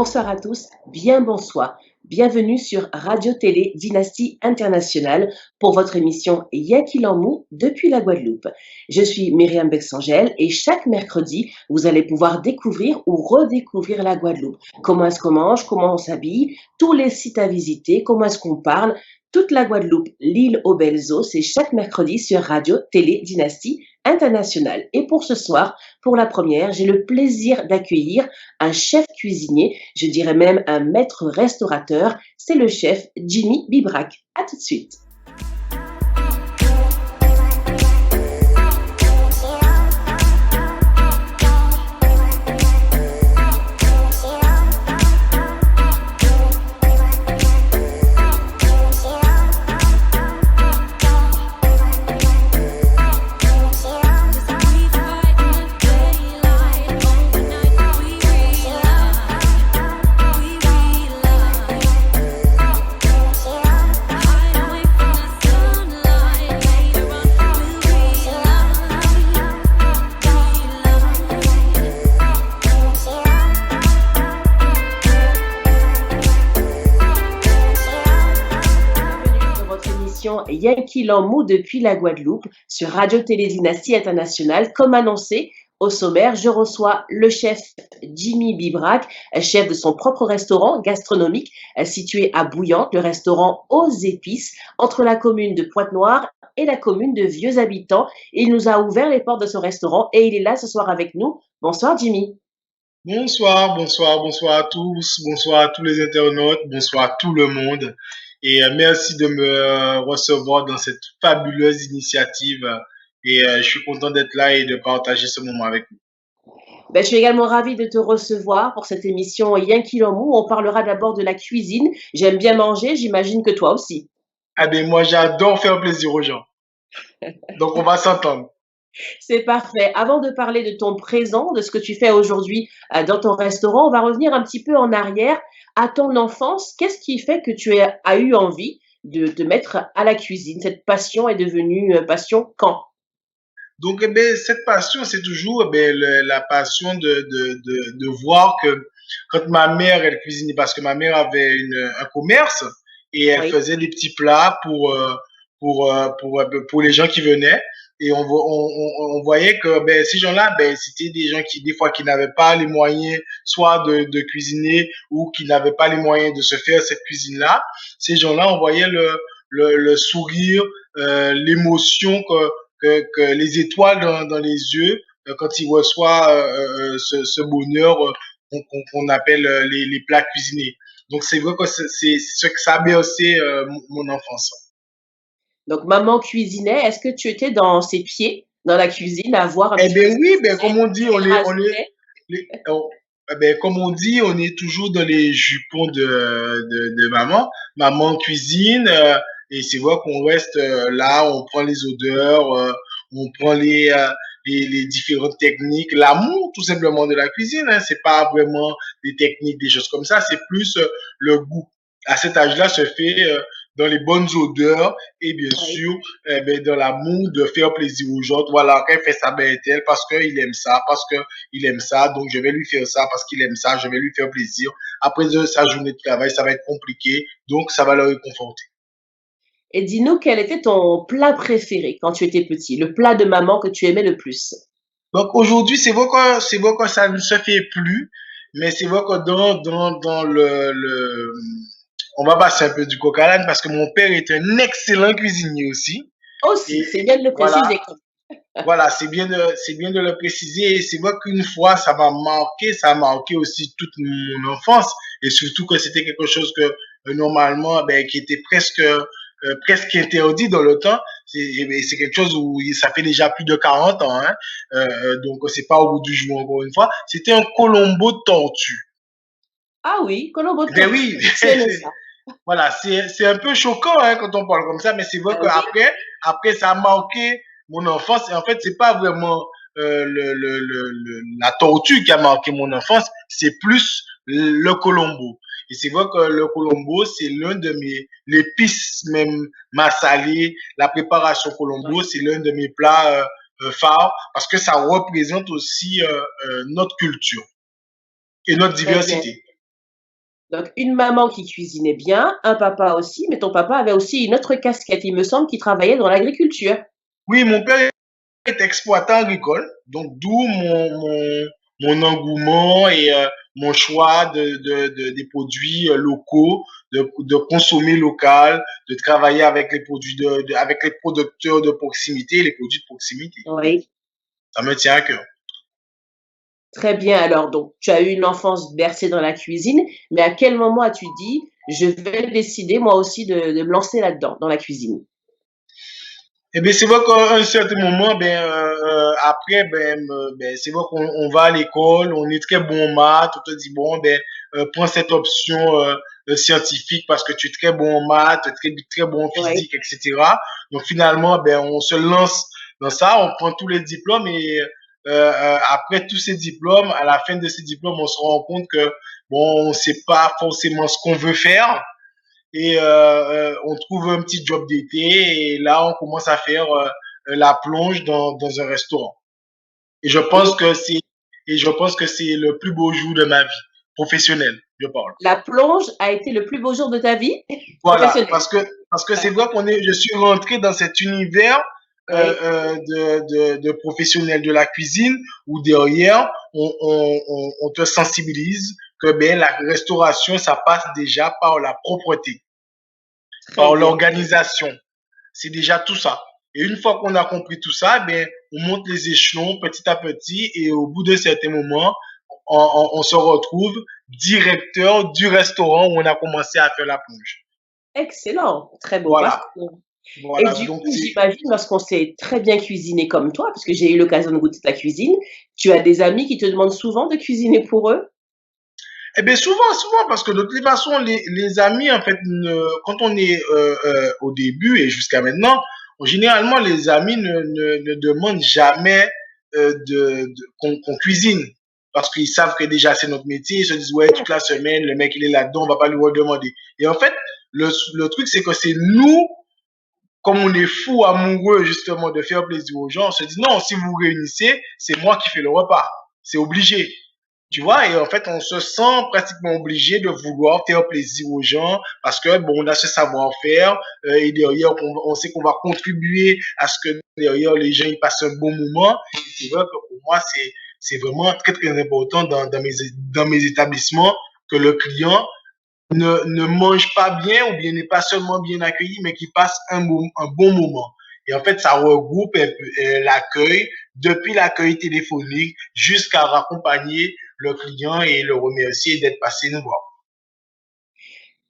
Bonsoir à tous, bien bonsoir. Bienvenue sur Radio-Télé Dynastie Internationale pour votre émission Yakilamou depuis la Guadeloupe. Je suis Myriam Bexangel et chaque mercredi, vous allez pouvoir découvrir ou redécouvrir la Guadeloupe. Comment est-ce qu'on mange, comment on s'habille, tous les sites à visiter, comment est-ce qu'on parle, toute la Guadeloupe, l'île aux belles eaux, c'est chaque mercredi sur Radio-Télé Dynastie Internationale. Et pour ce soir, pour la première, j'ai le plaisir d'accueillir un chef cuisinier, je dirais même un maître restaurateur, c'est le chef Jimmy Bibrac. À tout de suite. Yakilamou depuis la Guadeloupe sur Radio-Télé Dynastie Internationale. Comme annoncé, au sommaire, je reçois le chef Jimmy Bibrac, chef de son propre restaurant gastronomique situé à Bouillante, le restaurant aux épices, entre la commune de Pointe-Noire et la commune de Vieux-Habitants. Il nous a ouvert les portes de son restaurant et il est là ce soir avec nous. Bonsoir Jimmy. Bonsoir à tous, bonsoir à tous les internautes, bonsoir à tout le monde. Et merci de me recevoir dans cette fabuleuse initiative. Et je suis content d'être là et de partager ce moment avec vous. Je suis également ravie de te recevoir pour cette émission Yakilamou. On parlera d'abord de la cuisine. J'aime bien manger, j'imagine que toi aussi. Ah ben moi, j'adore faire plaisir aux gens. Donc on va s'entendre. C'est parfait. Avant de parler de ton présent, de ce que tu fais aujourd'hui dans ton restaurant, on va revenir un petit peu en arrière à ton enfance. Qu'est-ce qui fait que tu as eu envie de te mettre à la cuisine? Cette passion est devenue passion quand? Donc, cette passion, c'est toujours la passion de voir que quand ma mère, elle cuisinait, parce que ma mère avait un commerce et elle Oui. faisait des petits plats pour les gens qui venaient. Et on voyait que ces gens-là, c'était des gens qui, des fois, qui n'avaient pas les moyens soit de cuisiner ou qui n'avaient pas les moyens de se faire cette cuisine-là. Ces gens-là, on voyait le sourire, l'émotion que les étoiles dans les yeux quand ils reçoivent ce bonheur qu'on appelle les plats cuisinés. Donc, c'est vrai que c'est ce que ça a bercé mon enfance. Donc, maman cuisinait. Est-ce que tu étais dans ses pieds, dans la cuisine, à voir un petit peu? Oui, comme on dit, comme on dit, on est toujours dans les jupons de maman. Maman cuisine, et c'est vrai qu'on reste là, on prend les odeurs, on prend les différentes techniques, l'amour tout simplement de la cuisine. Hein, c'est pas vraiment des techniques, des choses comme ça, c'est plus le goût. À cet âge-là, se fait dans les bonnes odeurs et bien sûr dans l'amour de faire plaisir aux gens. Voilà, quand il fait ça, elle parce qu'il aime ça, donc je vais lui faire ça parce qu'il aime ça, je vais lui faire plaisir. Après sa journée de travail, ça va être compliqué, donc ça va le réconforter. Et dis-nous, quel était ton plat préféré quand tu étais petit, le plat de maman que tu aimais le plus? Donc aujourd'hui, c'est vrai que ça ne se fait plus, mais c'est vrai que dans on va passer un peu du coq à l'âne parce que mon père est un excellent cuisinier aussi. Aussi, c'est bien de le préciser. Voilà, c'est bien de le préciser. Et c'est vrai qu'une fois, ça a marqué aussi toute mon enfance. Et surtout que c'était quelque chose que normalement, qui était presque interdit dans le temps. C'est quelque chose où ça fait déjà plus de 40 ans. Hein. Donc, c'est pas au bout du jour, encore une fois. C'était un colombo de tortue. Ah oui, colombo de tortue. Oui, voilà, c'est un peu choquant hein, quand on parle comme ça, mais c'est vrai qu'après, ça a marqué mon enfance. Et en fait, c'est pas vraiment la tortue qui a marqué mon enfance, c'est plus le colombo. Et c'est vrai que le colombo, c'est l'un de l'épice même massalée, la préparation colombo, c'est l'un de mes plats phares parce que ça représente aussi notre culture et notre diversité. Donc, une maman qui cuisinait bien, un papa aussi, mais ton papa avait aussi une autre casquette, il me semble, qui travaillait dans l'agriculture. Oui, mon père est exploitant agricole, donc d'où mon engouement et mon choix des produits locaux, de consommer local, de travailler avec les produits avec les producteurs de proximité, les produits de proximité. Oui, Ça me tient à cœur. très bien. Alors, donc, tu as eu une enfance bercée dans la cuisine, mais à quel moment as-tu dit, je vais décider moi aussi de me lancer là-dedans, dans la cuisine? Eh bien, c'est vrai qu'à un certain moment, après, c'est vrai qu'on on va à l'école, on est très bon en maths, on te dit, bon, prends cette option scientifique parce que tu es très bon en maths, très bon en Oui, physique, etc. Donc, finalement, on se lance dans ça, on prend tous les diplômes et après tous ces diplômes, à la fin de ces diplômes, on se rend compte que, bon, on ne sait pas forcément ce qu'on veut faire et on trouve un petit job d'été et là on commence à faire la plonge dans un restaurant. Et je pense et que c'est et je pense que c'est le plus beau jour de ma vie professionnelle, je parle. la plonge a été le plus beau jour de ta vie Voilà, professionnelle. parce que c'est vrai je suis rentré dans cet univers Oui, de professionnels de la cuisine où derrière on te sensibilise que la restauration ça passe déjà par la propreté, très par bien. l'organisation. C'est déjà tout ça. Et une fois qu'on a compris tout ça, on monte les échelons petit à petit et au bout d'un certain moment, on se retrouve directeur du restaurant où on a commencé à faire la plonge. Excellent, très beau Voilà, parcours. Et voilà. du Donc coup, c'est, j'imagine, lorsqu'on sait très bien cuisiner comme toi, parce que j'ai eu l'occasion de goûter ta cuisine, tu as des amis qui te demandent souvent de cuisiner pour eux? eh bien souvent parce que de toute façon les amis en fait quand on est au début et jusqu'à maintenant, généralement les amis ne demandent jamais qu'on cuisine parce qu'ils savent que déjà c'est notre métier, ils se disent ouais toute la semaine le mec il est là-dedans, on va pas lui redemander. Et en fait le truc c'est que c'est nous comme on est fou amoureux justement de faire plaisir aux gens, on se dit non si vous vous réunissez c'est moi qui fais le repas, c'est obligé. Tu vois, et en fait, on se sent pratiquement obligé de vouloir faire plaisir aux gens parce que, bon, on a ce savoir-faire et derrière, on sait qu'on va contribuer à ce que derrière, les gens ils passent un bon moment. Et c'est vrai que pour moi, c'est vraiment très, très important dans mes établissements que le client ne mange pas bien ou bien n'est pas seulement bien accueilli, mais qui passe un bon moment. Et en fait, ça regroupe un peu l'accueil, depuis l'accueil téléphonique jusqu'à raccompagner le client et le remercier d'être passé nous voir.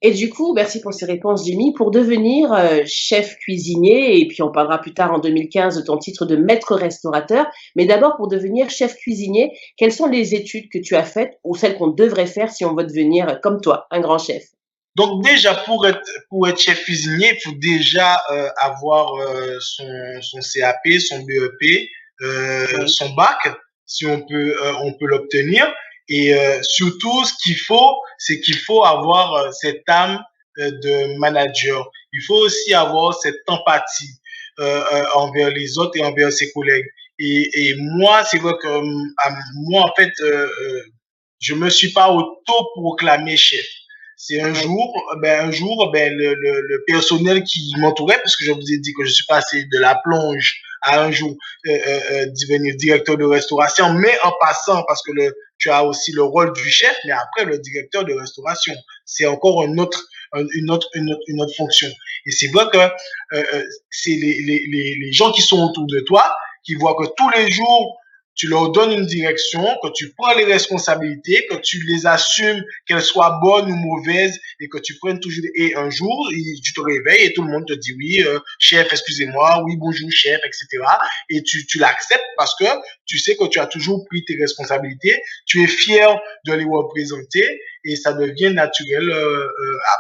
Et du coup, merci pour ces réponses, Jimmy. Pour devenir chef cuisinier, et puis on parlera plus tard en 2015 de ton titre de maître restaurateur, mais d'abord pour devenir chef cuisinier, quelles sont les études que tu as faites ou celles qu'on devrait faire si on veut devenir comme toi, un grand chef? Donc déjà, pour être chef cuisinier, il faut déjà avoir son CAP, son BEP, Oui, son bac, si on peut l'obtenir. Et surtout, ce qu'il faut, c'est qu'il faut avoir cette âme de manager. Il faut aussi avoir cette empathie envers les autres et envers ses collègues. Et moi, c'est vrai que moi, en fait, je me suis pas auto-proclamé chef. C'est oui, un jour, le personnel qui m'entourait, parce que je vous ai dit que je suis passé de la plonge à un jour devenir directeur de restauration, mais en passant, parce que tu as aussi le rôle du chef, mais après le directeur de restauration, c'est encore une autre fonction. Et c'est vrai que c'est les gens qui sont autour de toi qui voient que tous les jours, tu leur donnes une direction, que tu prends les responsabilités, que tu les assumes, qu'elles soient bonnes ou mauvaises, et que tu prennes toujours. Et un jour, tu te réveilles et tout le monde te dit oui, chef, excusez-moi, oui, bonjour, chef, etc. Et tu l'acceptes parce que tu sais que tu as toujours pris tes responsabilités, tu es fier de les représenter et ça devient naturel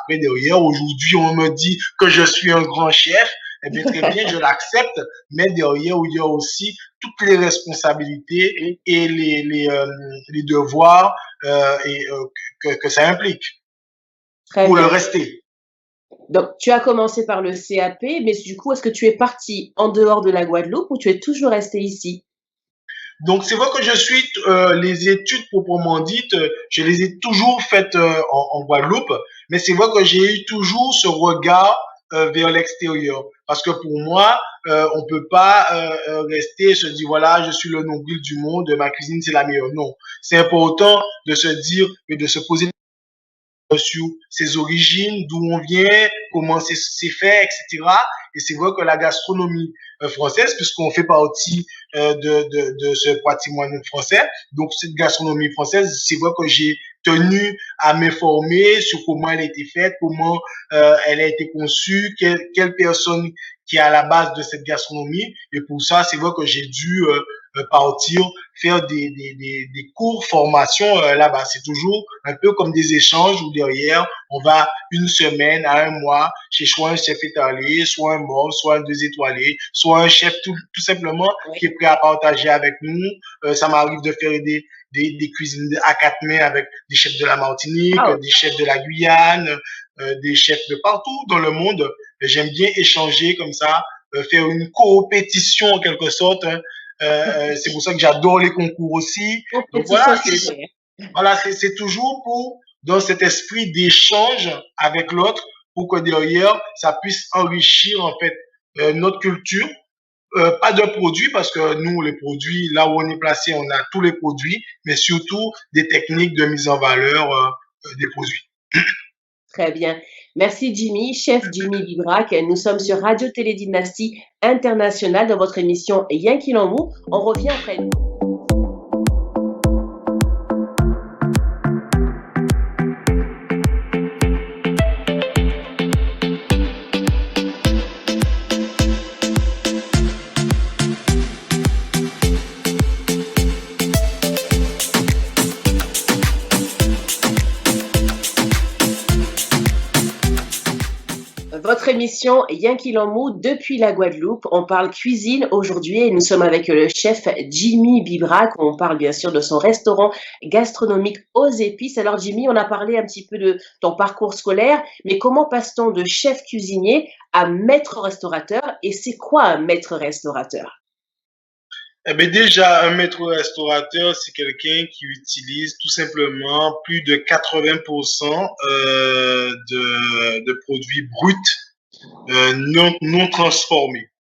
après derrière. Aujourd'hui, on me dit que je suis un grand chef. Eh bien, très bien, je l'accepte, mais derrière, il y a aussi toutes les responsabilités et les devoirs que ça implique très pour le bien. rester. Donc, tu as commencé par le CAP, mais du coup, est-ce que tu es parti en dehors de la Guadeloupe ou tu es toujours resté ici? Donc, c'est vrai que je suis les études proprement dites, je les ai toujours faites en Guadeloupe, mais c'est vrai que j'ai eu toujours ce regard vers l'extérieur. Parce que pour moi, on peut pas rester et se dire, voilà, je suis le nombril du monde, ma cuisine, c'est la meilleure. Non. C'est important de se dire et de se poser sur ses origines, d'où on vient, comment c'est fait, etc. Et c'est vrai que la gastronomie française, puisqu'on fait partie de ce patrimoine français, donc cette gastronomie française, c'est vrai que j'ai tenu à m'informer sur comment elle a été faite, comment elle a été conçue, quelle personne qui est à la base de cette gastronomie. Et pour ça, c'est vrai que j'ai dû partir faire des cours formation là-bas. C'est toujours un peu comme des échanges où derrière, on va une semaine à un mois chez soit un chef étoilé, soit un mort, soit un deux étoilés, soit un chef tout simplement Oui. qui est prêt à partager avec nous. Ça m'arrive de faire des cuisines à quatre mains avec des chefs de la Martinique, Ah, des chefs de la Guyane, des chefs de partout dans le monde. J'aime bien échanger comme ça, faire une coopétition en quelque sorte, hein. C'est pour ça que j'adore les concours aussi. Donc compétition voilà, sucrée. c'est toujours pour dans cet esprit d'échange avec l'autre pour que derrière ça puisse enrichir en fait notre culture. Pas de produits parce que nous les produits là où on est placé on a tous les produits, mais surtout des techniques de mise en valeur des produits. Très bien. Merci Jimmy, chef Jimmy Vibrac. Nous sommes sur Radio Télé Dynastie Internationale dans votre émission Yen Mou. On revient après. Votre émission Yen Mou depuis la Guadeloupe. On parle cuisine aujourd'hui et nous sommes avec le chef Jimmy Bibrac. On parle bien sûr de son restaurant gastronomique aux épices. Alors Jimmy, on a parlé un petit peu de ton parcours scolaire, mais comment passe-t-on de chef cuisinier à maître restaurateur et c'est quoi un maître restaurateur? Eh bien, déjà, un maître restaurateur, c'est quelqu'un qui utilise tout simplement plus de 80% de produits bruts non transformés.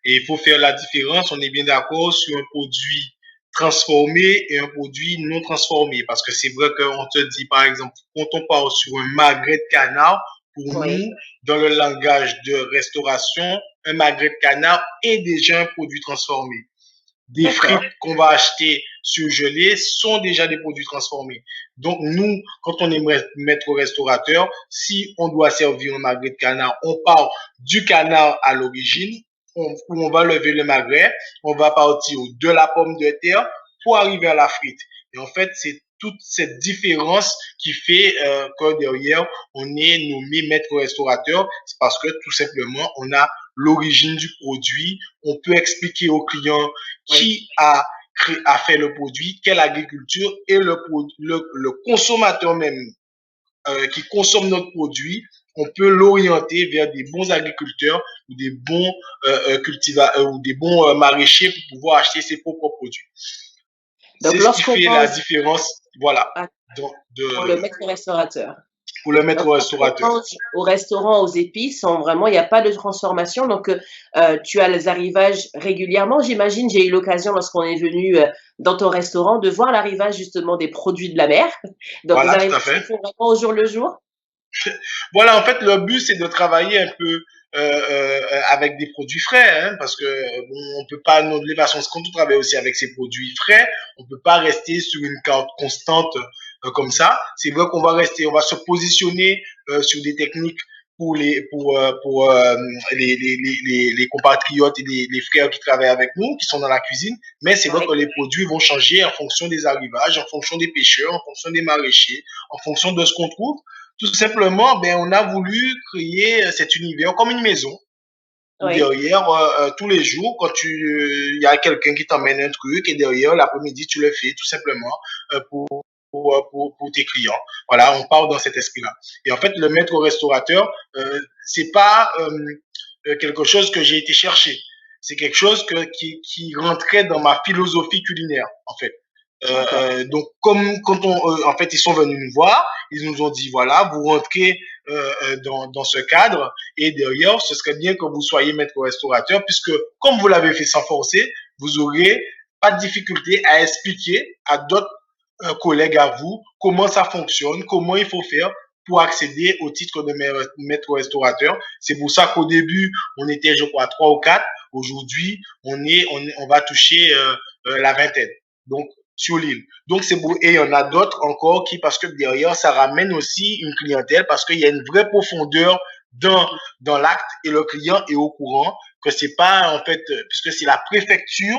Et il faut faire la différence, on est bien d'accord, sur un produit transformé et un produit non transformé. Parce que c'est vrai qu'on te dit, par exemple, quand on parle sur un magret de canard, pour Oui, nous, dans le langage de restauration, un magret de canard est déjà un produit transformé. Des frites d'accord. qu'on va acheter surgelées sont déjà des produits transformés. Donc, nous, quand on est maître restaurateur, si on doit servir un magret de canard, on part du canard à l'origine, où on va lever le magret, on va partir de la pomme de terre pour arriver à la frite. Et en fait, c'est toute cette différence qui fait que derrière, on est nommé maître restaurateur. C'est parce que tout simplement, on a l'origine du produit. On peut expliquer au client Oui. qui a fait le produit, quelle agriculture et le consommateur même qui consomme notre produit, on peut l'orienter vers des bons agriculteurs ou des bons ou des bons maraîchers pour pouvoir acheter ses propres produits. Donc C'est ce qui lorsqu'on fait la pense différence, voilà, à, pour le de, maître restaurateur. pour le Donc, maître lorsqu'on restaurateur. mange au restaurant aux épices, vraiment, il n'y a pas de transformation. Donc, tu as les arrivages régulièrement. J'imagine, j'ai eu l'occasion, lorsqu'on est venu dans ton restaurant, de voir l'arrivage justement des produits de la mer. Donc, les Voilà, tout à arrivages se fait. font vraiment au jour le jour. Voilà, en fait, le but, c'est de travailler un peu avec des produits frais, hein, parce que bon, on peut pas, de toute façon, quand on travaille aussi avec ces produits frais, on peut pas rester sur une carte constante comme ça. C'est vrai qu'on va rester, on va se positionner sur des techniques pour les compatriotes et les frères qui travaillent avec nous, qui sont dans la cuisine, mais c'est vrai Oui. que les produits vont changer en fonction des arrivages, en fonction des pêcheurs, en fonction des maraîchers, en fonction de ce qu'on trouve. Tout simplement, ben, on a voulu créer cet univers comme une maison où Oui. derrière, tous les jours, quand il y a quelqu'un qui t'emmène un truc et derrière, l'après-midi, tu le fais tout simplement pour tes clients. Voilà, on part dans cet esprit-là. Et en fait, le maître restaurateur, c'est pas quelque chose que j'ai été chercher. C'est quelque chose qui rentrait dans ma philosophie culinaire, en fait. Donc, comme quand en fait, ils sont venus nous voir, ils nous ont dit, voilà, vous rentrez dans ce cadre, et derrière, ce serait bien que vous soyez maître restaurateur, puisque comme vous l'avez fait sans forcer, vous aurez pas de difficulté à expliquer à d'autres collègues à vous comment ça fonctionne, comment il faut faire pour accéder au titre de maître restaurateur. C'est pour ça qu'au début, on était, je crois, 3 ou 4. Aujourd'hui, on va toucher la vingtaine. Donc, sur l'île. Donc, c'est beau. Et il y en a d'autres encore parce que derrière, ça ramène aussi une clientèle parce qu'il y a une vraie profondeur dans l'acte et le client est au courant que c'est pas, en fait, puisque c'est la préfecture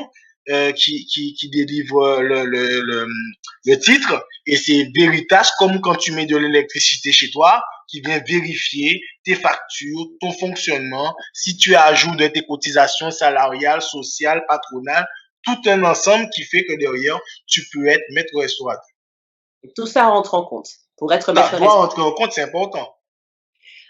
qui délivre le titre et c'est Veritas, comme quand tu mets de l'électricité chez toi, qui vient vérifier tes factures, ton fonctionnement, si tu ajoutes de tes cotisations salariales, sociales, patronales, tout un ensemble qui fait que derrière, tu peux être maître restaurateur. Tout ça rentre en compte pour être Ça maître doit restaurateur. entrer en compte, c'est important.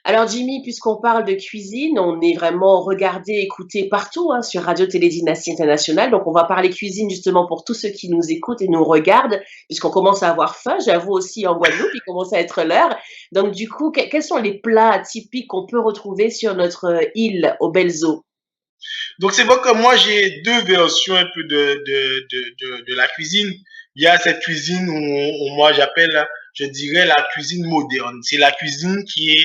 Alors Jimmy, puisqu'on parle de cuisine, on est vraiment regardé, écouté partout sur Radio Télé Dynastie Internationale. Donc on va parler cuisine justement pour tous ceux qui nous écoutent et nous regardent, puisqu'on commence à avoir faim. J'avoue aussi en Guadeloupe, il commence à être l'heure. Donc du coup, quels sont les plats typiques qu'on peut retrouver sur notre île aux Belles Eaux? Donc c'est vrai que moi j'ai deux versions un peu de la cuisine. Il y a cette cuisine où moi j'appelle, je dirais, la cuisine moderne. C'est la cuisine qui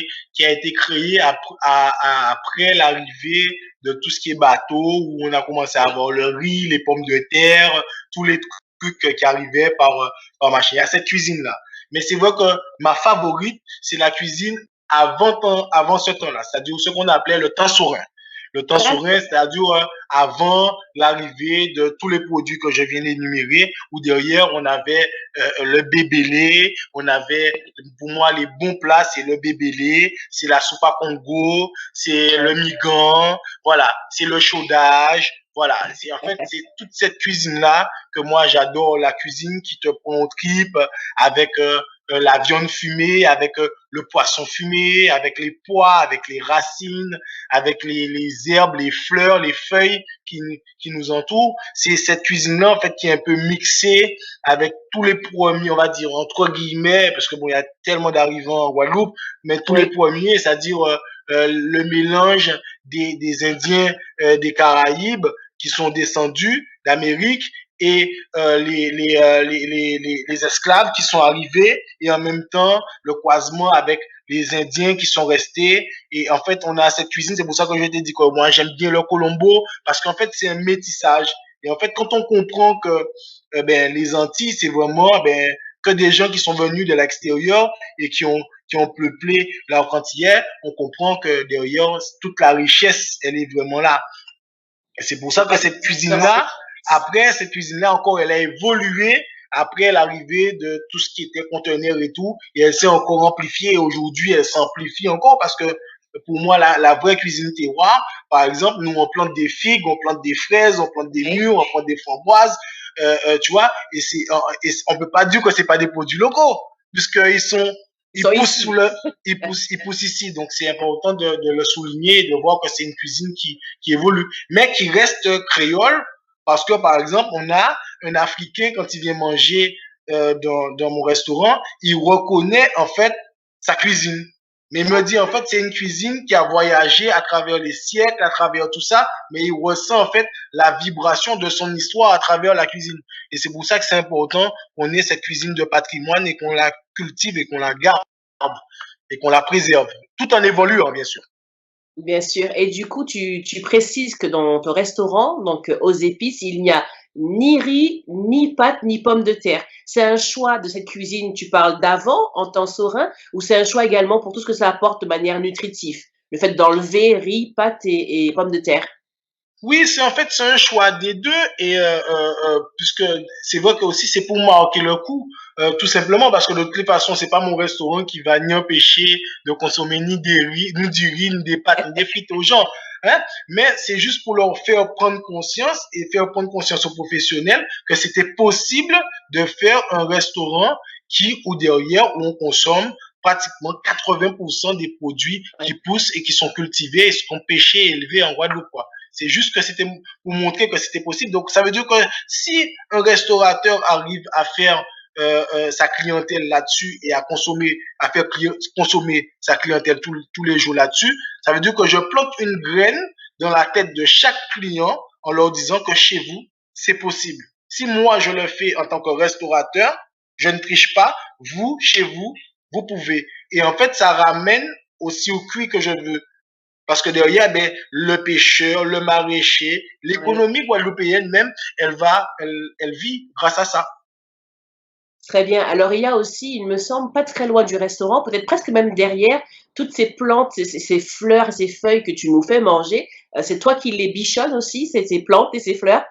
a été créée après l'arrivée de tout ce qui est bateau, où on a commencé à avoir le riz, les pommes de terre, tous les trucs qui arrivaient par machine. Il y a cette cuisine-là. Mais c'est vrai que ma favorite, c'est la cuisine avant ce temps-là, c'est-à-dire ce qu'on appelait le temps serein. Le temps serein, c'est-à-dire avant l'arrivée de tous les produits que je viens d'énumérer, où derrière, on avait le bébélé, on avait, pour moi, les bons plats, c'est le bébélé, c'est la soupe à Congo, c'est le migan, voilà, c'est le chaudage, voilà. En fait, c'est toute cette cuisine-là que moi, j'adore, la cuisine qui te prend aux tripes avec la viande fumée, avec le poisson fumé, avec les pois, avec les racines, avec les herbes, les fleurs, les feuilles qui nous entourent. C'est cette cuisine-là, en fait, qui est un peu mixée avec tous les premiers, on va dire, entre guillemets, parce que bon, il y a tellement d'arrivants en Guadeloupe, mais tous les premiers, c'est-à-dire le mélange des Indiens des Caraïbes qui sont descendus d'Amérique et les esclaves qui sont arrivés et en même temps le croisement avec les Indiens qui sont restés. Et en fait, on a cette cuisine. C'est pour ça que je t'ai dit que moi, j'aime bien le Colombo parce qu'en fait, c'est un métissage. Et en fait, quand on comprend que les Antilles, c'est vraiment que des gens qui sont venus de l'extérieur et qui ont peuplé leur Antillais, on comprend que derrière, toute la richesse, elle est vraiment là. Et c'est pour ça que cette cuisine-là, après, cette cuisine-là encore, elle a évolué après l'arrivée de tout ce qui était conteneur et tout, et elle s'est encore amplifiée, et aujourd'hui, elle s'amplifie encore parce que pour moi, la vraie cuisine terroir, par exemple, nous, on plante des figues, on plante des fraises, on plante des mûres, on plante des framboises, tu vois, et on peut pas dire que c'est pas des produits locaux, puisqu'ils sont, ils poussent ici. Donc, c'est important de le souligner et de voir que c'est une cuisine qui évolue, mais qui reste créole, parce que, par exemple, on a un Africain, quand il vient manger dans mon restaurant, il reconnaît, en fait, sa cuisine. Mais il me dit, en fait, c'est une cuisine qui a voyagé à travers les siècles, à travers tout ça, mais il ressent, en fait, la vibration de son histoire à travers la cuisine. Et c'est pour ça que c'est important qu'on ait cette cuisine de patrimoine et qu'on la cultive et qu'on la garde et qu'on la préserve, tout en évoluant, bien sûr. Bien sûr. Et du coup, tu précises que dans ton restaurant, donc aux épices, il n'y a ni riz, ni pâtes, ni pommes de terre. C'est un choix de cette cuisine, tu parles d'avant, en temps serein, ou c'est un choix également pour tout ce que ça apporte de manière nutritive? Le fait d'enlever riz, pâtes et pommes de terre. Oui, c'est un choix des deux et puisque c'est vrai que aussi c'est pour marquer le coup, tout simplement parce que de toute façon c'est pas mon restaurant qui va ni empêcher de consommer ni des riz, ni du riz, ni des pâtes, ni des frites aux gens, hein, mais c'est juste pour leur faire prendre conscience et faire prendre conscience aux professionnels que c'était possible de faire un restaurant où derrière où on consomme pratiquement 80% des produits qui poussent et qui sont cultivés et qui sont pêchés et élevés en Guadeloupe, quoi. C'est juste que c'était pour montrer que c'était possible. Donc, ça veut dire que si un restaurateur arrive à faire sa clientèle là-dessus et à faire consommer sa clientèle tous les jours là-dessus, ça veut dire que je plante une graine dans la tête de chaque client en leur disant que chez vous, c'est possible. Si moi, je le fais en tant que restaurateur, je ne triche pas, vous, chez vous, vous pouvez. Et en fait, ça ramène au circuit que je veux. Parce que derrière, ben, le pêcheur, le maraîcher, l'économie guadeloupéenne même, elle vit grâce à ça. Très bien. Alors, il y a aussi, il me semble, pas très loin du restaurant, peut-être presque même derrière, toutes ces plantes, ces fleurs, ces feuilles que tu nous fais manger. C'est toi qui les bichonnes aussi, ces plantes et ces fleurs?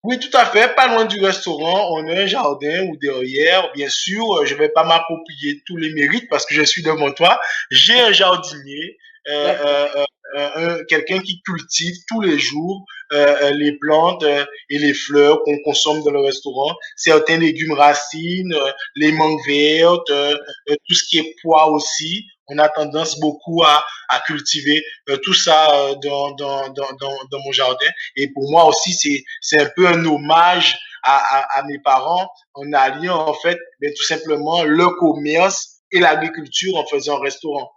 Oui, tout à fait. Pas loin du restaurant, on a un jardin ou derrière. Bien sûr, je vais pas m'approprier tous les mérites parce que je suis devant toi. J'ai un jardinier, quelqu'un qui cultive tous les jours les plantes et les fleurs qu'on consomme dans le restaurant. Certains légumes racines, les mangues vertes, tout ce qui est pois aussi. On a tendance beaucoup à cultiver tout ça dans mon jardin. Et pour moi aussi, c'est un peu un hommage à mes parents en alliant en fait ben, tout simplement le commerce et l'agriculture en faisant un restaurant.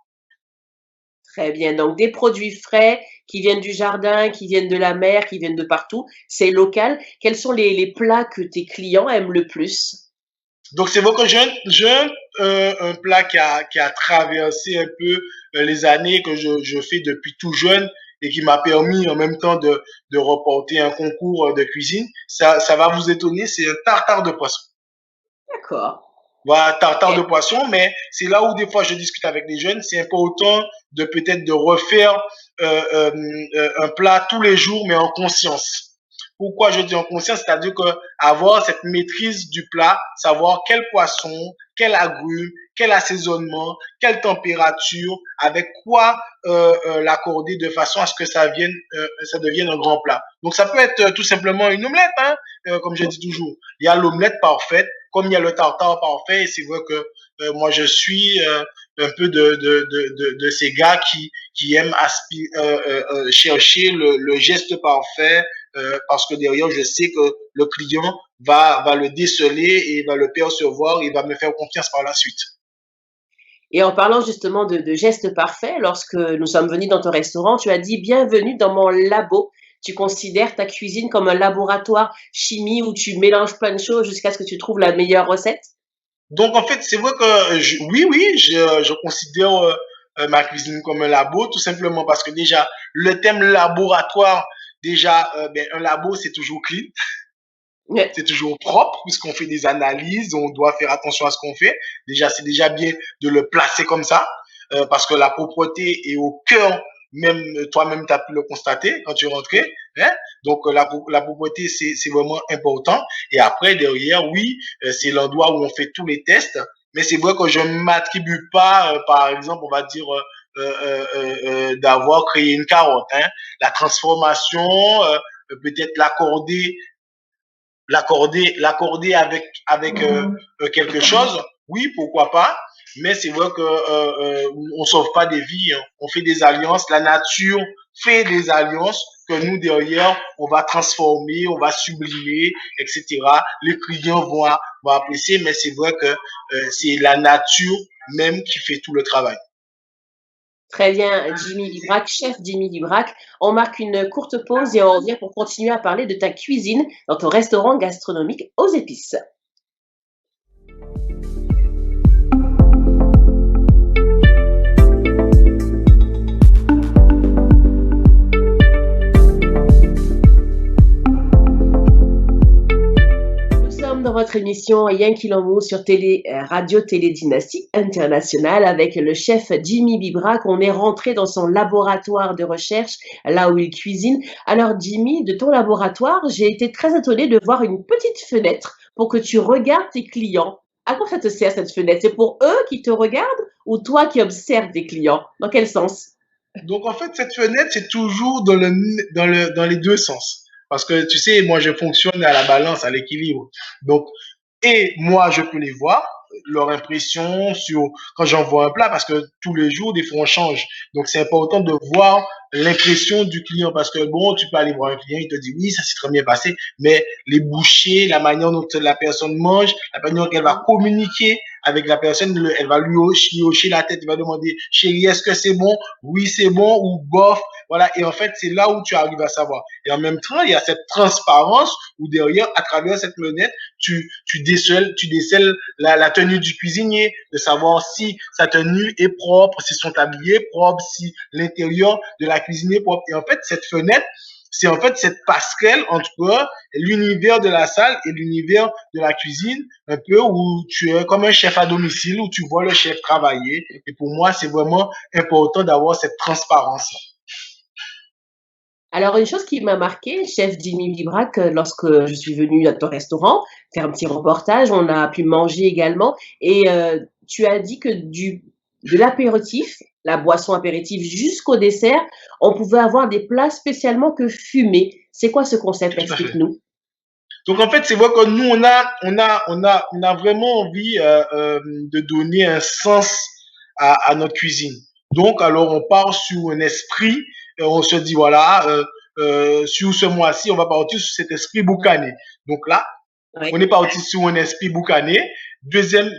Très bien. Donc, des produits frais qui viennent du jardin, qui viennent de la mer, qui viennent de partout. C'est local. Quels sont les plats que tes clients aiment le plus? Donc c'est vrai que un plat qui a traversé un peu les années que je fais depuis tout jeune et qui m'a permis en même temps de remporter un concours de cuisine. Ça va vous étonner, c'est un tartare de poisson. D'accord. Voilà, tartare de Et poisson, mais c'est là où des fois je discute avec les jeunes, c'est important de peut-être de refaire un plat tous les jours, mais en conscience. Pourquoi je dis en conscience? C'est-à-dire que avoir cette maîtrise du plat, savoir quel poisson, quel agrume, quel assaisonnement, quelle température, avec quoi l'accorder de façon à ce que ça devienne un grand plat. Donc ça peut être tout simplement une omelette, hein, comme je dis toujours. Il y a l'omelette parfaite, comme il y a le tartare parfait. Et c'est vrai que moi je suis un peu de ces gars qui aiment chercher le geste parfait parce que derrière, je sais que le client va le déceler et va le percevoir et va me faire confiance par la suite. Et en parlant justement de gestes parfaits, lorsque nous sommes venus dans ton restaurant, tu as dit bienvenue dans mon labo. Tu considères ta cuisine comme un laboratoire chimie où tu mélanges plein de choses jusqu'à ce que tu trouves la meilleure recette? Donc, en fait, c'est vrai que oui, je considère ma cuisine comme un labo, tout simplement parce que déjà, le thème laboratoire, déjà, ben, un labo, c'est toujours clean, Ouais. c'est toujours propre, puisqu'on fait des analyses, on doit faire attention à ce qu'on fait. Déjà, c'est déjà bien de le placer comme ça, parce que la propreté est au cœur, même toi-même, tu as pu le constater quand tu es rentré. Hein? Donc, la propreté, c'est vraiment important. Et après, derrière, oui, c'est l'endroit où on fait tous les tests. Mais c'est vrai que je ne m'attribue pas, par exemple, on va dire, d'avoir créé une carotte. Hein? La transformation, peut-être l'accorder avec quelque chose, oui, pourquoi pas. Mais c'est vrai que on sauve pas des vies, hein. On fait des alliances. La nature fait des alliances que nous derrière on va transformer, on va sublimer, etc. Les clients vont apprécier, mais c'est vrai que c'est la nature même qui fait tout le travail. Très bien, Jimmy Librac, chef Jimmy Librac. On marque une courte pause et on revient pour continuer à parler de ta cuisine dans ton restaurant gastronomique aux épices. Nous sommes dans votre émission Yankee Lamou sur Radio Télé Dynastie Internationale avec le chef Jimmy Bibrac. On est rentré dans son laboratoire de recherche, là où il cuisine. Alors Jimmy, de ton laboratoire, j'ai été très étonnée de voir une petite fenêtre pour que tu regardes tes clients. À quoi ça te sert cette fenêtre? C'est pour eux qui te regardent ou toi qui observes tes clients? Dans quel sens? Donc, en fait, cette fenêtre, c'est toujours dans les deux sens. Parce que, tu sais, moi, je fonctionne à la balance, à l'équilibre. Donc, et moi, je peux les voir, leur impression sur quand j'envoie un plat parce que tous les jours, des fois, on change. Donc, c'est important de voir l'impression du client parce que bon, tu peux aller voir un client, il te dit oui, ça s'est très bien passé, mais les bouchées, la manière dont la personne mange, la manière dont elle va communiquer avec la personne, elle va lui hocher la tête, il va demander chérie, est-ce que c'est bon? Oui, c'est bon ou bof. Voilà. Et en fait, c'est là où tu arrives à savoir. Et en même temps, il y a cette transparence où derrière, à travers cette lunette, tu décèles la tenue du cuisinier, de savoir si sa tenue est propre, si son tablier est propre, si l'intérieur de la cuisine est propre. Et en fait, cette fenêtre, c'est en fait cette passerelle entre l'univers de la salle et l'univers de la cuisine, un peu où tu es comme un chef à domicile, où tu vois le chef travailler. Et pour moi, c'est vraiment important d'avoir cette transparence. Alors, une chose qui m'a marqué, chef Jimmy Librac, lorsque je suis venue à ton restaurant faire un petit reportage, on a pu manger également et tu as dit que de l'apéritif, la boisson apéritif jusqu'au dessert, on pouvait avoir des plats spécialement que fumés. C'est quoi ce concept? Tout à fait. Explique-nous. Donc en fait, c'est vrai que nous on a vraiment envie de donner un sens à notre cuisine. Donc alors on part sur un esprit, on se dit voilà, sur ce mois-ci, on va partir sur cet esprit boucané. Donc là, Oui, on est parti sur un esprit boucané. Deuxième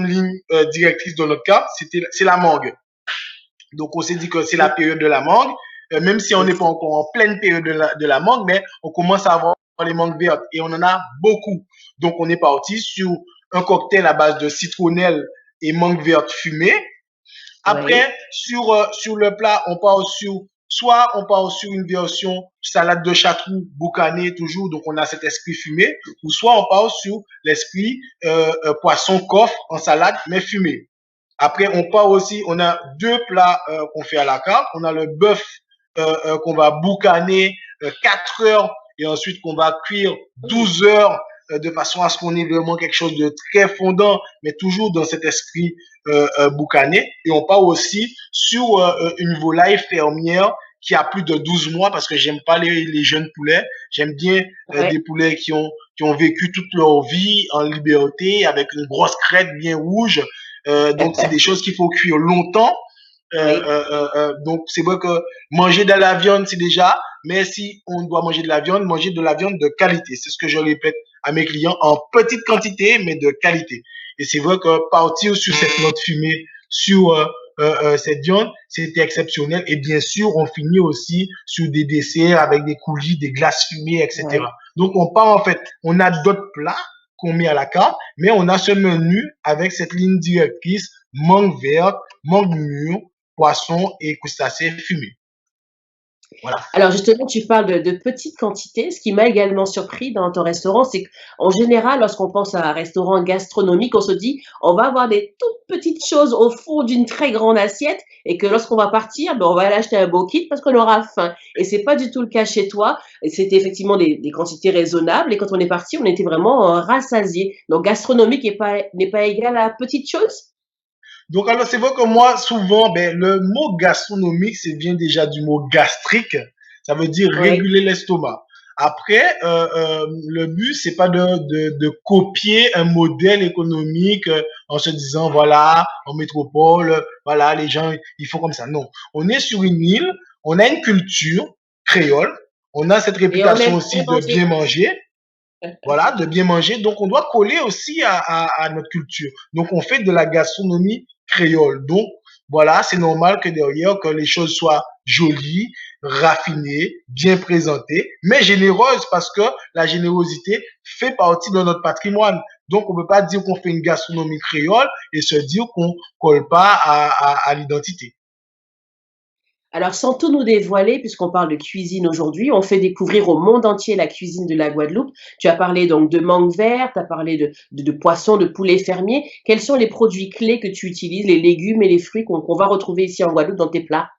ligne directrice dans notre cas, c'est la mangue. Donc, on s'est dit que c'est la période de la mangue, même si on n'est pas encore en pleine période de la mangue, mais on commence à avoir les mangues vertes et on en a beaucoup. Donc, on est parti sur un cocktail à base de citronnelle et mangue verte fumée. oui, Après, sur le plat, soit on part sur une version salade de chartreux boucané toujours, donc on a cet esprit fumé, ou soit on part sur l'esprit poisson coffre en salade, mais fumé. Après, on part aussi, on a deux plats qu'on fait à la carte. On a le bœuf qu'on va boucaner 4 heures et ensuite qu'on va cuire 12 heures de façon à ce qu'on ait vraiment quelque chose de très fondant, mais toujours dans cet esprit boucané. Et on part aussi sur une volaille fermière qui a plus de 12 mois parce que j'aime pas les jeunes poulets. J'aime bien oui. des poulets qui ont vécu toute leur vie en liberté avec une grosse crête bien rouge. Donc, c'est des choses qu'il faut cuire longtemps. Oui. Donc, c'est vrai que manger de la viande, c'est déjà, mais si on doit manger de la viande de qualité. C'est ce que je répète à mes clients en petite quantité, mais de qualité. Et c'est vrai que partir sur cette note fumée, sur cette viande, c'était exceptionnel. Et bien sûr, on finit aussi sur des desserts avec des coulis, des glaces fumées, Oui. etc. Donc, on part en fait, on a d'autres plats qu'on met à la carte, mais on a ce menu avec cette ligne directrice mangue verte, mangue mûre, poisson et crustacés fumés. Voilà. Alors justement, tu parles de petites quantités. Ce qui m'a également surpris dans ton restaurant, c'est qu'en général, lorsqu'on pense à un restaurant gastronomique, on se dit, on va avoir des toutes petites choses au fond d'une très grande assiette et que lorsqu'on va partir, ben, on va aller acheter un beau kit parce qu'on aura faim. Et c'est pas du tout le cas chez toi. C'était effectivement des quantités raisonnables et quand on est parti, on était vraiment rassasiés. Donc gastronomique n'est pas égal à petite chose. Donc, alors, c'est vrai que moi, souvent, ben, le mot gastronomique, ça vient déjà du mot gastrique. Ça veut dire Oui. réguler l'estomac. Après, le but, c'est pas de copier un modèle économique en se disant, voilà, en métropole, voilà, les gens, ils font comme ça. Non. On est sur une île, on a une culture créole, on a cette Et on réputation aime aussi bien de bien manger. manger. Voilà, de bien manger. Donc, on doit coller aussi à notre culture. Donc, on fait de la gastronomie créole. Donc, voilà, c'est normal que derrière, que les choses soient jolies, raffinées, bien présentées, mais généreuses parce que la générosité fait partie de notre patrimoine. Donc, on ne peut pas dire qu'on fait une gastronomie créole et se dire qu'on colle pas à l'identité. Alors, sans tout nous dévoiler, puisqu'on parle de cuisine aujourd'hui, on fait découvrir au monde entier la cuisine de la Guadeloupe. Tu as parlé donc de mangue verte, tu as parlé de poissons, de poulets fermiers. Quels sont les produits clés que tu utilises, les légumes et les fruits qu'on va retrouver ici en Guadeloupe dans tes plats?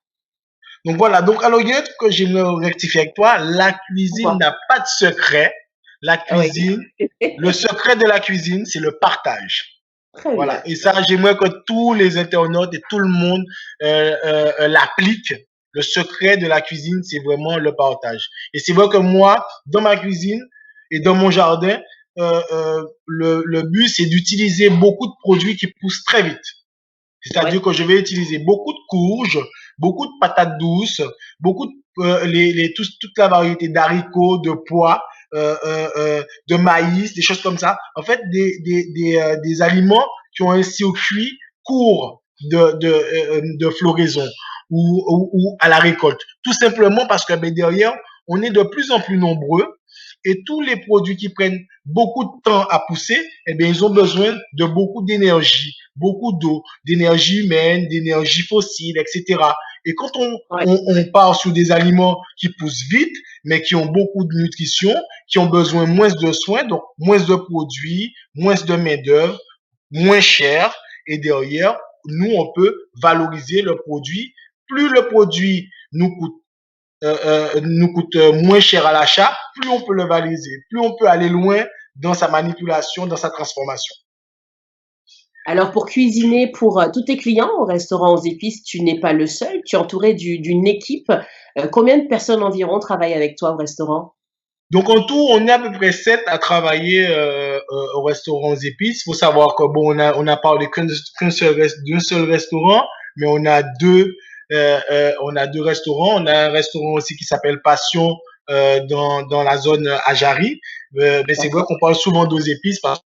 Donc, voilà. Donc, alors, il y a un truc que j'aimerais rectifier avec toi. La cuisine Pourquoi? n'a pas de secret. La Ah oui, cuisine, le secret de la cuisine, c'est le partage. très Voilà. bien. Et ça, j'aimerais que tous les internautes et tout le monde l'appliquent. Le secret de la cuisine, c'est vraiment le partage. Et c'est vrai que moi, dans ma cuisine et dans mon jardin, le but, c'est d'utiliser beaucoup de produits qui poussent très vite. C'est-à-dire Ouais. que je vais utiliser beaucoup de courges, beaucoup de patates douces, beaucoup de, toute la variété d'haricots, de pois, de maïs, des choses comme ça. En fait, des aliments qui ont un circuit court de floraison ou à la récolte. Tout simplement parce que ben, derrière, on est de plus en plus nombreux et tous les produits qui prennent beaucoup de temps à pousser, eh bien, ils ont besoin de beaucoup d'énergie, beaucoup d'eau, d'énergie humaine, d'énergie fossile, etc. Et quand Ouais. on part sur des aliments qui poussent vite, mais qui ont beaucoup de nutrition, qui ont besoin moins de soins, donc moins de produits, moins de main-d'œuvre, moins cher, et derrière, nous, on peut valoriser le produit. Plus le produit nous coûte moins cher à l'achat, plus on peut le valoriser, plus on peut aller loin dans sa manipulation, dans sa transformation. Alors pour cuisiner pour tous tes clients au restaurant aux épices, tu n'es pas le seul, tu es entouré d'une équipe. Combien de personnes environ travaillent avec toi au restaurant? Donc en tout, on est à peu près 7 à travailler au restaurant aux épices. Il faut savoir que bon, on a parlé d'un seul restaurant, mais on a deux restaurants. On a un restaurant aussi qui s'appelle Passion dans la zone Ajari. Mais c'est vrai D'accord. qu'on parle souvent d'aux épices parce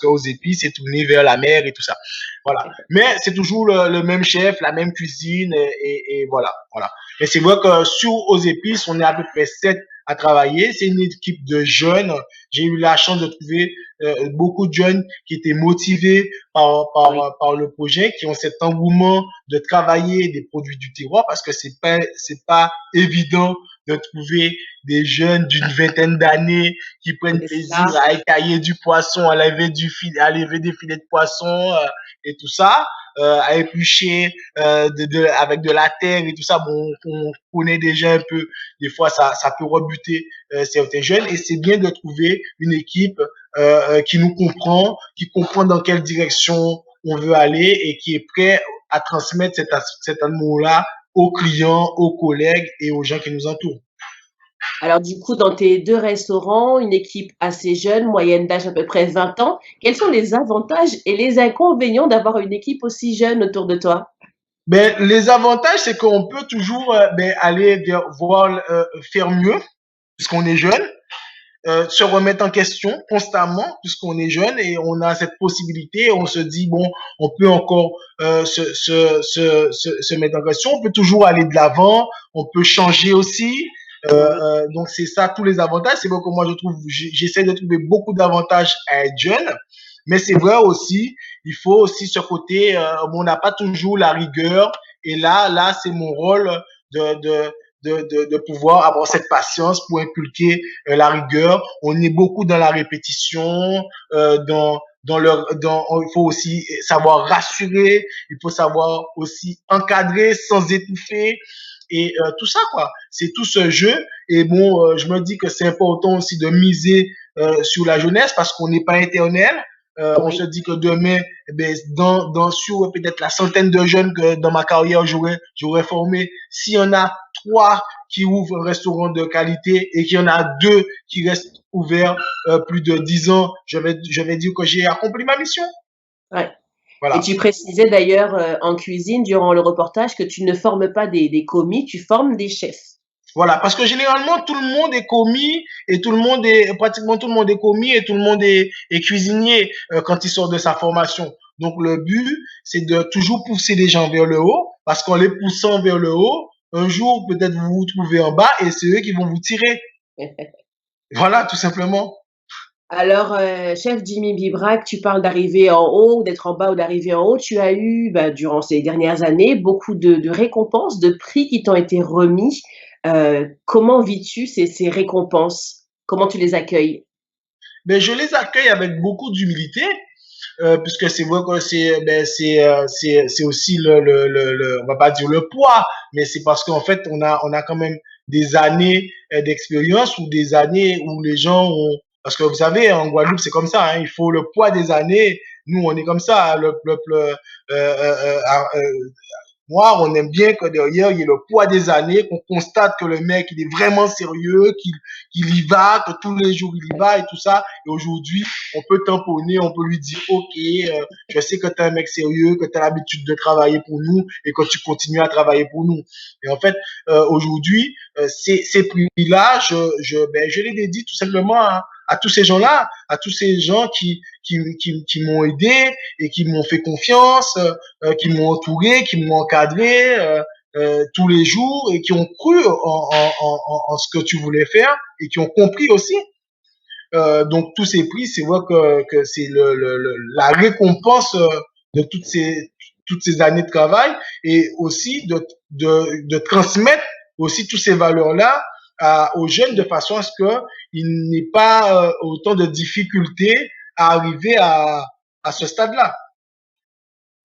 qu'aux épices, c'est tourné vers la mer et tout ça. Voilà. Mais c'est toujours le même chef, la même cuisine et voilà, voilà. Mais c'est vrai que sur aux épices, on est à peu près 7 à travailler. C'est une équipe de jeunes. J'ai eu la chance de trouver beaucoup de jeunes qui étaient motivés Oui, par le projet, qui ont cet engouement de travailler des produits du terroir parce que c'est pas évident de trouver des jeunes d'une vingtaine d'années qui prennent c'est plaisir ça. à écailler du poisson, à lever des filets de poisson et tout ça, à éplucher avec de la terre et tout ça. Bon, on connaît déjà un peu, des fois ça peut rebuter certains jeunes et c'est bien de trouver une équipe qui nous comprend, qui comprend dans quelle direction on veut aller et qui est prêt à transmettre cet amour-là aux clients, aux collègues et aux gens qui nous entourent. Alors du coup, dans tes 2 restaurants, une équipe assez jeune, moyenne d'âge à peu près 20 ans, quels sont les avantages et les inconvénients d'avoir une équipe aussi jeune autour de toi? Ben, les avantages, c'est qu'on peut toujours ben, aller voir faire mieux, puisqu'on est jeune, se remettre en question constamment, puisqu'on est jeune et on a cette possibilité. On se dit, bon, on peut encore se mettre en question, on peut toujours aller de l'avant, on peut changer aussi. Oui. Donc, c'est ça, tous les avantages. C'est vrai que moi, je trouve, j'essaie de trouver beaucoup d'avantages à être jeune. Mais c'est vrai aussi, il faut aussi ce côté, on n'a pas toujours la rigueur. Et là, c'est mon rôle de, de, de pouvoir avoir cette patience pour inculquer la rigueur. On est beaucoup dans la répétition, il faut aussi savoir rassurer, il faut savoir aussi encadrer sans étouffer et tout ça quoi. C'est tout ce jeu et bon, je me dis que c'est important aussi de miser sur la jeunesse parce qu'on n'est pas éternel. On se Oui. dit que demain, eh ben, sur peut-être la centaine de jeunes que dans ma carrière j'aurais formé, s'il y en a 3 qui ouvrent un restaurant de qualité et qu'il y en a 2 qui restent ouverts plus de 10 ans, je vais dire que j'ai accompli ma mission. Ouais. Et Voilà. tu précisais d'ailleurs en cuisine durant le reportage que tu ne formes pas des commis, tu formes des chefs. Voilà, parce que généralement tout le monde est commis et pratiquement tout le monde est commis et tout le monde est cuisinier quand il sort de sa formation. Donc le but, c'est de toujours pousser les gens vers le haut, parce qu'en les poussant vers le haut, un jour peut-être vous vous trouvez en bas et c'est eux qui vont vous tirer. Voilà, tout simplement. Alors, chef Jimmy Bibrac, tu parles d'arriver en haut, d'être en bas ou d'arriver en haut. Tu as eu, bah, durant ces dernières années, beaucoup de récompenses, de prix qui t'ont été remis. Comment vis-tu ces récompenses? Comment tu les accueilles? Mais je les accueille avec beaucoup d'humilité, puisque c'est vrai que c'est aussi on va pas dire le poids, mais c'est parce qu'en fait on a quand même des années d'expérience ou des années où les gens ont, parce que vous savez en Guadeloupe c'est comme ça, hein, il faut le poids des années. Nous on est comme ça, le peuple moi, on aime bien que derrière, il y ait le poids des années, qu'on constate que le mec, il est vraiment sérieux, qu'il y va, que tous les jours, il y va et tout ça. Et aujourd'hui, on peut tamponner, on peut lui dire, OK, je sais que tu es un mec sérieux, que tu as l'habitude de travailler pour nous et que tu continues à travailler pour nous. Et en fait, aujourd'hui, ces prix-là, je les dédie tout simplement à tous ces gens-là, à tous ces gens qui m'ont aidé et qui m'ont fait confiance, qui m'ont entouré, qui m'ont encadré tous les jours et qui ont cru en ce que tu voulais faire et qui ont compris aussi. Donc tous ces prix, c'est vrai que c'est la récompense de toutes ces années de travail et aussi de transmettre aussi toutes ces valeurs-là aux jeunes de façon à ce qu'il n'ait pas autant de difficultés à arriver à ce stade-là.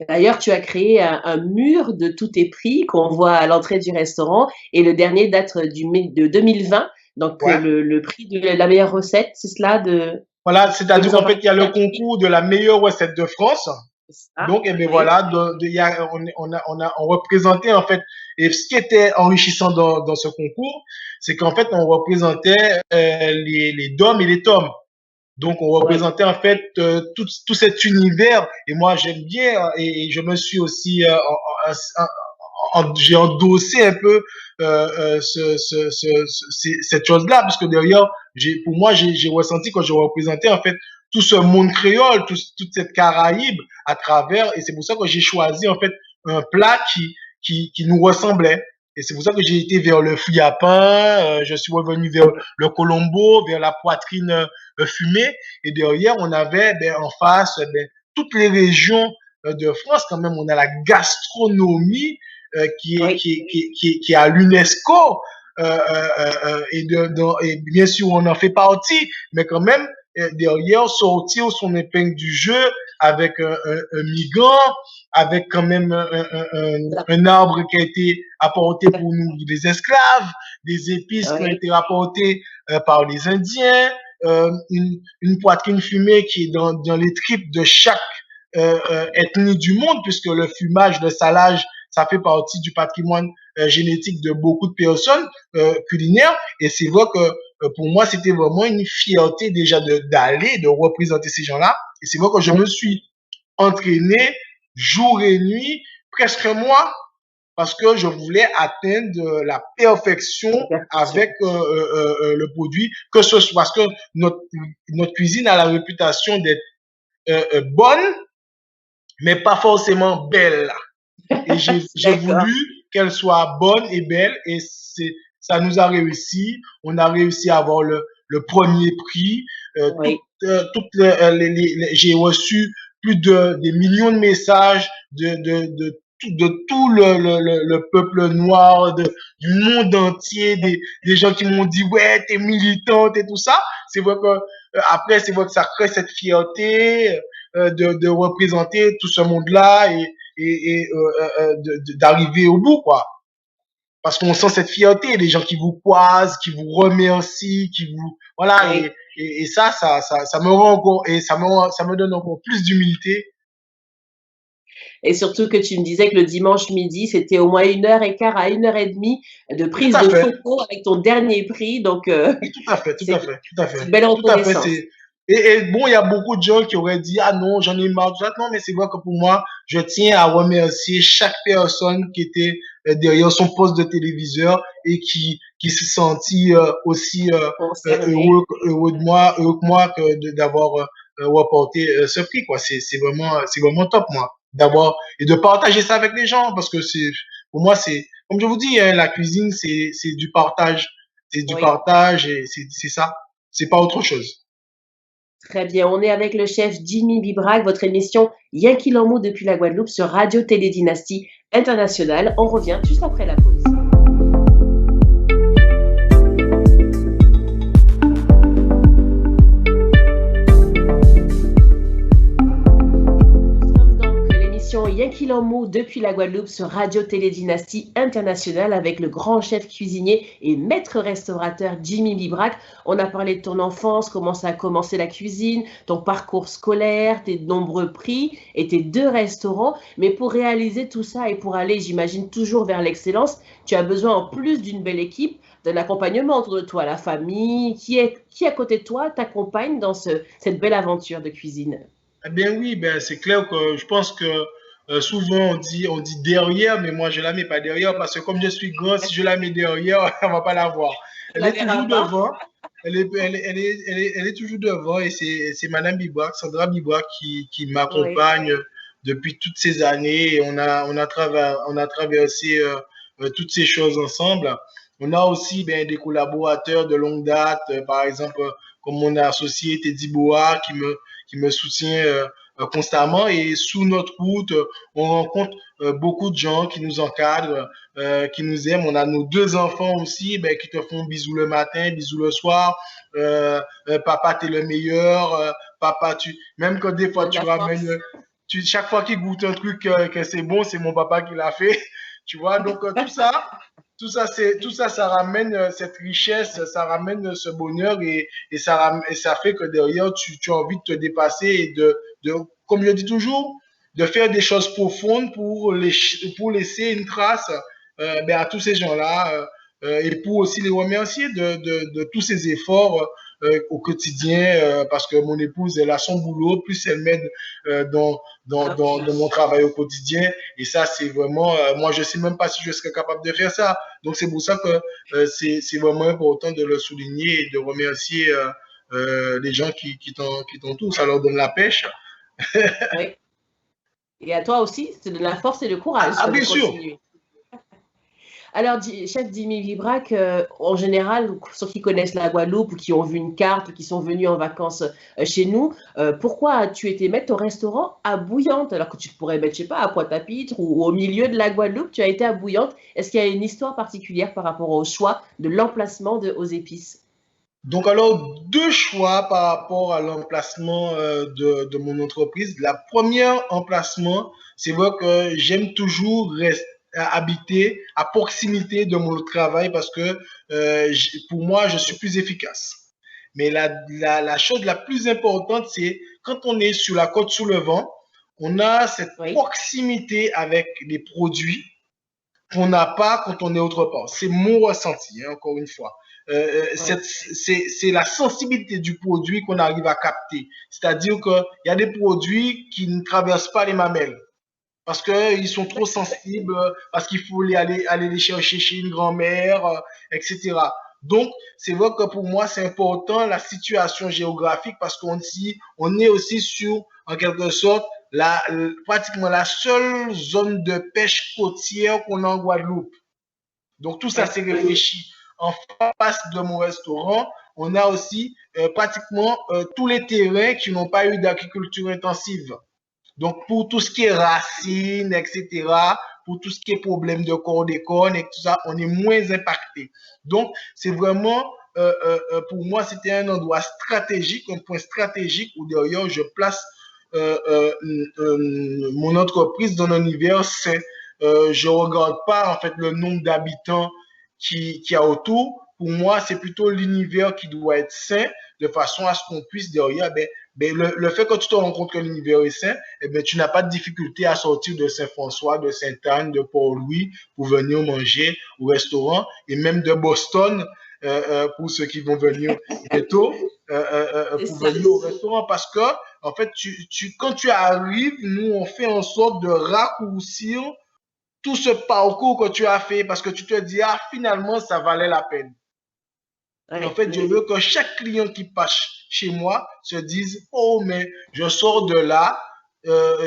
D'ailleurs, tu as créé un mur de tous tes prix qu'on voit à l'entrée du restaurant et le dernier date de 2020. Donc, Ouais. le prix de la meilleure recette, c'est cela de... Voilà, c'est-à-dire qu'en fait, il y a le concours de la meilleure recette de France. Ça, Donc, eh bien oui. voilà, on représentait en fait, et ce qui était enrichissant dans ce concours, c'est qu'en fait, on représentait les DOM et les TOM. Donc, on représentait en fait tout cet univers. Et moi, j'aime bien, et je me suis aussi, j'ai endossé un peu cette chose-là, parce que derrière, pour moi, j'ai ressenti quand je représentais en fait tout ce monde créole, toute cette Caraïbe à travers, et c'est pour ça que j'ai choisi en fait un plat qui nous ressemblait. Et c'est pour ça que j'ai été vers le fouille à pain, je suis revenu vers le colombo, vers la poitrine fumée, et derrière, on avait en face toutes les régions de France, quand même, on a la gastronomie qui est à l'UNESCO, et bien sûr, on en fait partie, mais quand même, derrière, sortir son épingle du jeu avec un migrant, avec quand même un arbre qui a été apporté pour nous des esclaves, des épices qui ont été apportées par les Indiens, une poitrine fumée qui est dans les tripes de chaque ethnie du monde, puisque le fumage, le salage, ça fait partie du patrimoine génétique de beaucoup de personnes culinaires. Et c'est vrai que pour moi, c'était vraiment une fierté déjà d'aller, de représenter ces gens-là. Et c'est vrai que je me suis entraîné jour et nuit, presque un mois, parce que je voulais atteindre la perfection avec le produit, que ce soit parce que notre cuisine a la réputation d'être bonne, mais pas forcément belle. Et j'ai voulu qu'elle soit bonne et belle, et ça nous a réussi. On a réussi à avoir le premier prix. J'ai reçu plus des millions de messages de tout le peuple noir, du monde entier, des gens qui m'ont dit ouais, t'es militante et tout ça. C'est vrai que après, c'est vrai que ça crée cette fierté de représenter tout ce monde-là et d'arriver au bout, quoi. Parce qu'on sent cette fierté, des gens qui vous croisent, qui vous remercient, qui vous, voilà, et ça me rend encore, et ça me donne encore plus d'humilité. Et surtout que tu me disais que le dimanche midi, c'était au moins 1h15 à 1h30 de prise de photos avec ton dernier prix. Donc, oui, tout à fait. C'est une belle reconnaissance. Et bon, il y a beaucoup de gens qui auraient dit, ah non, j'en ai marre. Non, mais c'est vrai que pour moi, je tiens à remercier chaque personne qui était derrière son poste de téléviseur et qui s'est senti aussi heureux que moi d'avoir remporté ce prix, quoi. C'est vraiment top, moi, et de partager ça avec les gens, parce que pour moi, comme je vous dis, hein, la cuisine, c'est du partage. C'est du partage et c'est ça. C'est pas autre chose. Très bien, on est avec le chef Jimmy Bibrac, votre émission Y'a qu'il en mou depuis la Guadeloupe sur Radio Télé Dynastie Internationale. On revient juste après la pause. Nous sommes donc l'émission Y'a qu'il en mots depuis la Guadeloupe sur Radio Télé Dynastie Internationale avec le grand chef cuisinier et maître restaurateur Jimmy Bibrac. On a parlé de ton enfance, comment ça a commencé la cuisine, ton parcours scolaire, tes nombreux prix et tes 2 restaurants. Mais pour réaliser tout ça et pour aller, j'imagine, toujours vers l'excellence, tu as besoin en plus d'une belle équipe, d'un accompagnement autour de toi, la famille, qui à côté de toi t'accompagne dans cette belle aventure de cuisine. Eh bien oui, ben c'est clair que je pense que souvent on dit derrière, mais moi je la mets pas derrière parce que comme je suis grand, si je la mets derrière, on va pas la voir. Tu Elle la est verras toujours pas. devant. Elle est toujours devant et c'est Madame Bibois, Sandra Bibois qui Oui, m'accompagne depuis toutes ces années et on a traversé toutes ces choses ensemble. On a aussi ben, des collaborateurs de longue date, par exemple comme mon associé Teddy Boa qui me soutient constamment. Et sous notre route, on rencontre beaucoup de gens qui nous encadrent, qui nous aiment. On a nos 2 enfants aussi ben, qui te font bisous le matin, bisous le soir. Papa, t'es le meilleur. Papa, même quand des fois donne tu la ramènes, force. chaque fois qu'il goûte un truc que c'est bon, c'est mon papa qui l'a fait. Tu vois, donc tout ça, ça ramène cette richesse, ça ramène ce bonheur et ça fait que derrière, tu as envie de te dépasser et comme je dis toujours, de faire des choses profondes pour laisser une trace ben, à tous ces gens-là et pour aussi les remercier de tous ces efforts au quotidien parce que mon épouse, elle a son boulot, plus elle m'aide Ah dans oui. mon travail au quotidien. Et ça, c'est vraiment, moi, je sais même pas si je serais capable de faire ça. Donc, c'est pour ça que c'est vraiment important de le souligner et de remercier les gens qui t'entourent. Ça leur donne la pêche. Oui. Et à toi aussi, c'est de la force et le courage Ah, de bien sûr. continuer. Alors, chef Jimmy Vibrac, en général, ceux qui connaissent la Guadeloupe ou qui ont vu une carte ou qui sont venus en vacances chez nous, pourquoi as-tu été mettre ton restaurant à Bouillante alors que tu pourrais mettre, je sais pas, à Pointe-à-Pitre ou au milieu de la Guadeloupe, tu as été à Bouillante. Est-ce qu'il y a une histoire particulière par rapport au choix de l'emplacement de Aux Épices? Donc, alors, 2 choix par rapport à l'emplacement de mon entreprise. La première emplacement, c'est vrai que j'aime toujours habiter à proximité de mon travail parce que pour moi, je suis plus efficace. Mais la chose la plus importante, c'est quand on est sur la côte sous le vent, on a cette Oui, proximité avec les produits qu'on n'a pas quand on est autre part. C'est mon ressenti, hein, encore une fois. oui, C'est la sensibilité du produit qu'on arrive à capter. C'est-à-dire qu'il y a des produits qui ne traversent pas les mamelles parce qu'ils sont trop sensibles, parce qu'il faut aller les chercher chez une grand-mère, etc. Donc, c'est vrai que pour moi, c'est important la situation géographique parce on est aussi sur, en quelque sorte, pratiquement la seule zone de pêche côtière qu'on a en Guadeloupe. Donc, tout ça, oui, c'est réfléchi. En face de mon restaurant, on a aussi pratiquement tous les terrains qui n'ont pas eu d'agriculture intensive. Donc, pour tout ce qui est racines, etc., pour tout ce qui est problème de chlordécone et tout ça, on est moins impacté. Donc, c'est vraiment, pour moi, c'était un endroit stratégique, un point stratégique où d'ailleurs je place euh, euh, mon entreprise dans un univers sain. Je ne regarde pas en fait le nombre d'habitants qui a autour. Pour moi, c'est plutôt l'univers qui doit être sain de façon à ce qu'on puisse derrière ben, le fait que tu te rends compte que l'univers est sain, eh ben, tu n'as pas de difficulté à sortir de Saint-François, de Sainte-Anne, de Port-Louis pour venir manger au restaurant et même de Boston pour ceux qui vont venir bientôt c'est pour ça. venir au restaurant parce que en fait, quand tu arrives, nous on fait en sorte de raccourcir tout ce parcours que tu as fait parce que tu te dis ah finalement ça valait la peine. Et en Oui, fait, je veux que chaque client qui passe chez moi se dise, oh, mais je sors de là,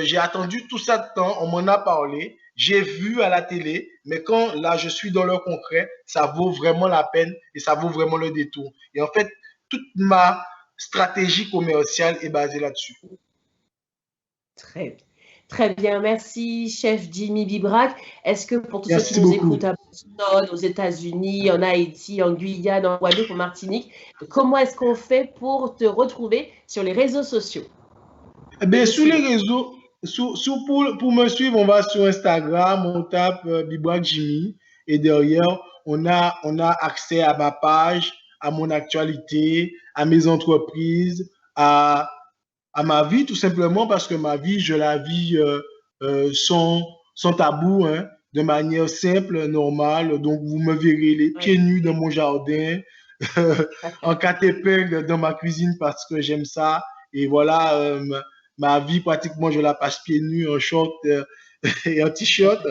j'ai attendu tout ça de temps, on m'en a parlé, j'ai vu à la télé, mais quand là, je suis dans le concret, ça vaut vraiment la peine et ça vaut vraiment le détour. Et en fait, toute ma stratégie commerciale est basée là-dessus. très, très bien. Merci, chef Jimmy Bibrac. Est-ce que pour tous ceux qui Merci nous beaucoup. écoutent à Boston, aux États-Unis, en Haïti, en Guyane, en Guadeloupe, en Martinique, comment est-ce qu'on fait pour te retrouver sur les réseaux sociaux Eh et bien, te suivre? Pour me suivre, on va sur Instagram, on tape Bibouac Jimmy et derrière, on a accès à ma page, à mon actualité, à mes entreprises, à ma vie tout simplement parce que ma vie, je la vis sans tabou, hein, de manière simple, normale. Donc, vous me verrez les Oui. pieds nus dans mon jardin, en catépingue dans ma cuisine parce que j'aime ça. Et voilà, ma vie, pratiquement, je la passe pieds nus en short et en t-shirt.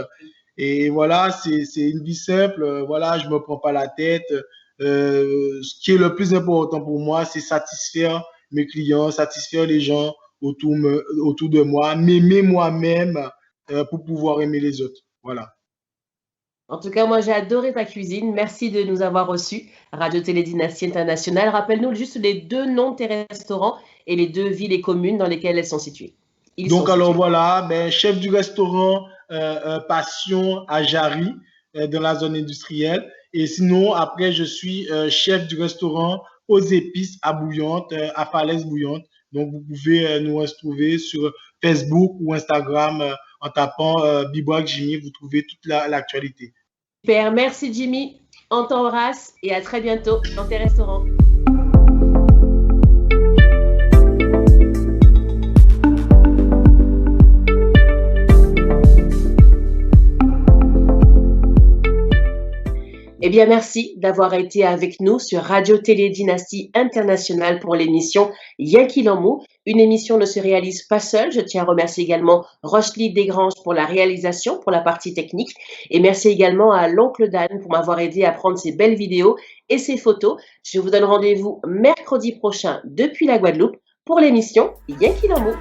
Et voilà, c'est une vie simple. Voilà, je me prends pas la tête. Ce qui est le plus important pour moi, c'est satisfaire mes clients, satisfaire les gens autour de moi, m'aimer moi-même pour pouvoir aimer les autres. Voilà. En tout cas, moi, j'ai adoré ta cuisine. Merci de nous avoir reçus. Radio Télé Dynastie Internationale. Rappelle-nous juste les 2 noms de tes restaurants et les 2 villes et communes dans lesquelles elles sont situées. Ils sont Donc, alors situés. voilà, ben, chef du restaurant Passion à Jarry, dans la zone industrielle. Et sinon, après, je suis chef du restaurant aux épices à Bouillante, à Falaise Bouillante. Donc, vous pouvez nous retrouver sur Facebook ou Instagram en tapant Bibouac Jimmy, vous trouvez toute l'actualité. Super. Merci, Jimmy. On t'embrasse et à très bientôt dans tes restaurants. Eh bien, merci d'avoir été avec nous sur Radio Télé Dynastie Internationale pour l'émission Yankilamou. Une émission ne se réalise pas seule. Je tiens à remercier également Rochely Desgranges pour la réalisation, pour la partie technique. Et merci également à l'oncle Dan pour m'avoir aidé à prendre ces belles vidéos et ces photos. Je vous donne rendez-vous mercredi prochain depuis la Guadeloupe pour l'émission Yankilamou.